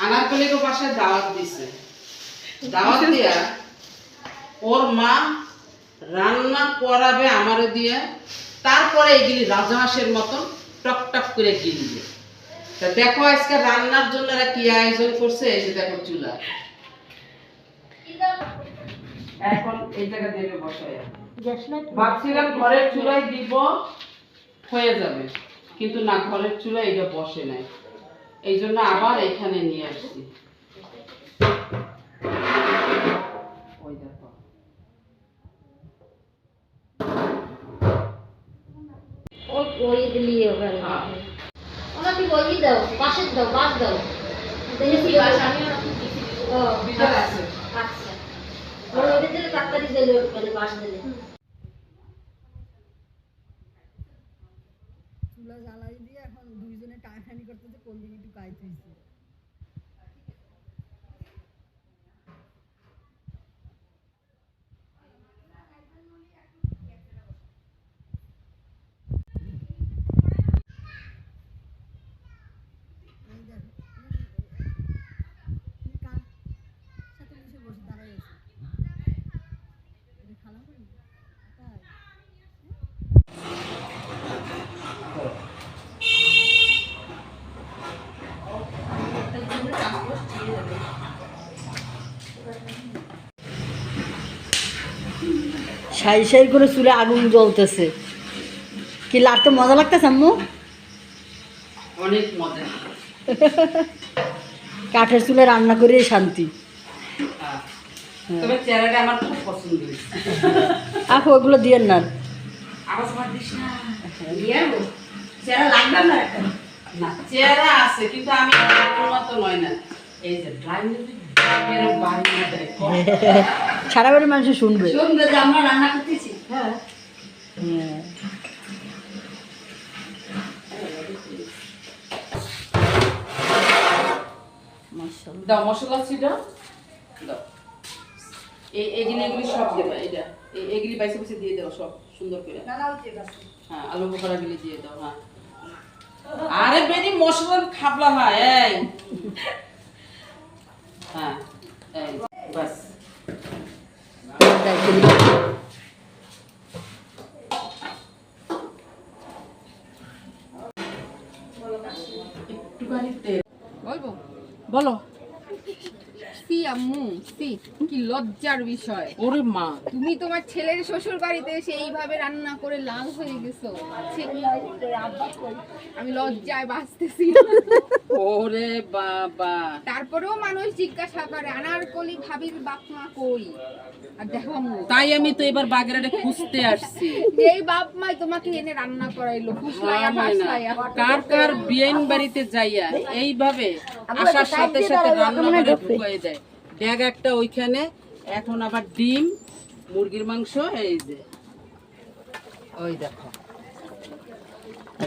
আনারকলিকে বাসায় দাওয়াত দিছে, দাওয়াত দিয়া ওর মা রান্না করাবে আমারে দিয়ে, তারপরে এগুলি রাজহাঁসের মতন টক টক করে গিলবে। তা দেখো আজকে রান্নার জন্য এরা কি আয়োজন করছে। এই যে দেখো চুলা, এখন এই জায়গা দেবে বসায়। ভাবছিলাম ঘরের চুলায় দিব হয়ে যাবে, কিন্তু না, ঘরের চুলায় এটা বসে নাই, এই জন্য আবার এখানে নিয়ে আসছি। ওই দেখো ওই দিলিয়ে ওখানে ওনা কি বলি দাও, পাশে দাও, বাস দাও, দেখি বাস আমি ও ভিতরে আছে। আচ্ছা ওর ওই দিলে তাড়াতাড়ি দিলে ওখানে বাস দিলে চুলা জ্বালাই দিয়ে এখন দুইজনে টানাটানি করতেছে কোন দিকে একটু কাইতেছে। সাই সাই করে চুলে আগুন জ্বলতেছে, কি লাগতে মজা লাগতেছে আম্মু? অনেক মজা। কাঠের চুলে রান্না করে শান্তি। তবে চেহারাটা আমার খুব পছন্দ হয়েছে। আপু ওগুলো দিয়েন না, আবার তোমার দিস না, চেহারা লাগবে না একটা। না, চেহারা আছে কিন্তু আমি আপনার মতো নয় না। এই যে ড্রাই মিউজিক এরকম বাড়ি না দেয়, সারা বাড়ির মানুষ শুনবে শুনবে যে আমরা রান্না করতেছি। হ্যাঁ দাও মশলা ছিল দাও, এগুলি এগুলি সব দেবা, এটা এগুলি বাইসে বাইসে দিয়ে দাও সব সুন্দর করে। হ্যাঁ আলু বোখরা গুলি দিয়ে দাও। হ্যাঁ আরে বেরি মশলা খাবলা হয় এই। হ্যাঁ এই বাস একটুখানি তেল বলবো? বলো। সি আম্মু সি, কি লজ্জার বিষয়। ওরে মা, তুমি তোমার ছেলের শ্বশুর বাড়িতে এসে এইভাবে রান্না করে লাল হয়ে গেছো। ছি, আমি লজ্জায় বাঁচতেছি। ওরে বাবা। তারপরেও মানুষ জিজ্ঞাসা করে আনারকলি ভাবির বাপ মা কই। আর দেখো আম্মু, তাই আমি তো এবার বাগেরহাটে খুঁজতে আসছি। এই বাপ মাই তোমাকে এনে রান্না করাইলো ফুসলাইয়া ভাসলাইয়া। কার কার বিয়েন বাড়িতে যাইয়া এইভাবে আসার সাথে সাথে রান্না করে ঢুকাই দেয়। ব্যাগ একটা ওইখানে, এখন আবার ডিম, মুরগির মাংস, এই যে ওই দেখো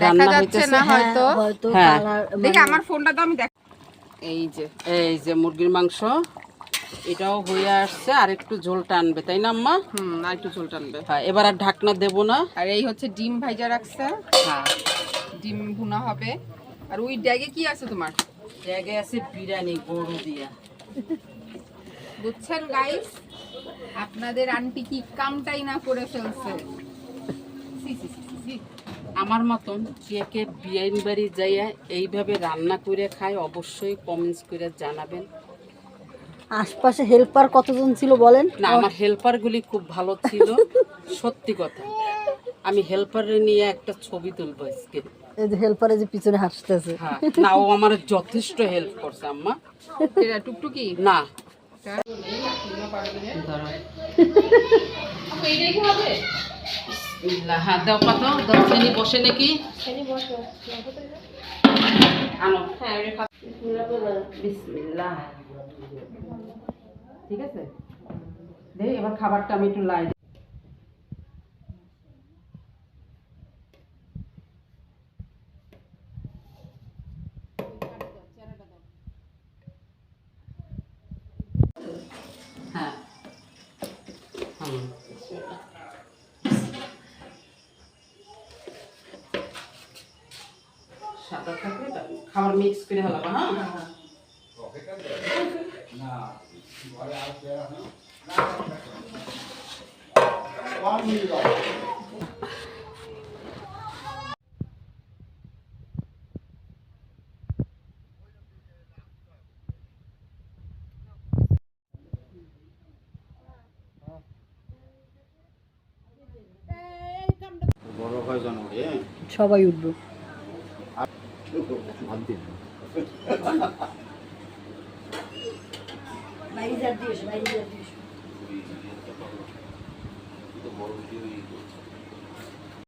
দেখা যাচ্ছে না হয়তো। হ্যাঁ দেখি আমার ফোনটা তো আমি দেখ। এই যে মুরগির মাংস, এটাও হয়ে আসছে, আর একটু ঝোল টানবে তাই না আম্মা? আর একটু ঝোল টানবে। হ্যাঁ এবার আর ঢাকনা দেবো না। আর এই হচ্ছে ডিম ভাইজা রাখছে, হ্যাঁ ডিম ভুনা হবে। আর ওই ড্যাগে কি আছে তোমার? ব্যাগে আছে বিরিয়ানি গরু দিয়া। বুঝছেন গাইস, আপনাদের আন্টি কি কামটাই না করে ফেলছে। সি সি সি সি। আমার মতন কে কে বিয়ের বাড়ি যাইয়া এইভাবে রান্না করে খায় অবশ্যই কমেন্টস করে জানাবেন। আশপাশে হেল্পার কতজন ছিল বলেন? না আমার হেল্পার গুলি খুব ভালো ছিল, সত্যি কথা। আমি হেল্পারে নিয়ে একটা ছবি তুলবো আজকে। এই যে হেল্পারে যে পিছনে হাসতেছে। হ্যাঁ না, ও আমার যথেষ্ট হেল্প করছে আম্মা। এটা টুকটুকি না হ্যাঁ দাও কত দাও, শ্রেণী বসে নাকি আনো। বিসমিল্লাহ। ঠিক আছে, দে এবার খাবারটা আমি একটু লাই। হ্যাঁ সাদা থাকলে খাবার মিক্স করে হলাম। হ্যাঁ বড় হয় জানুয়ারি হ্যাঁ সবাই উঠবো। ভাত দিন বাইরে যা দিস, বাইরে যা দিস। বড় ভিডিও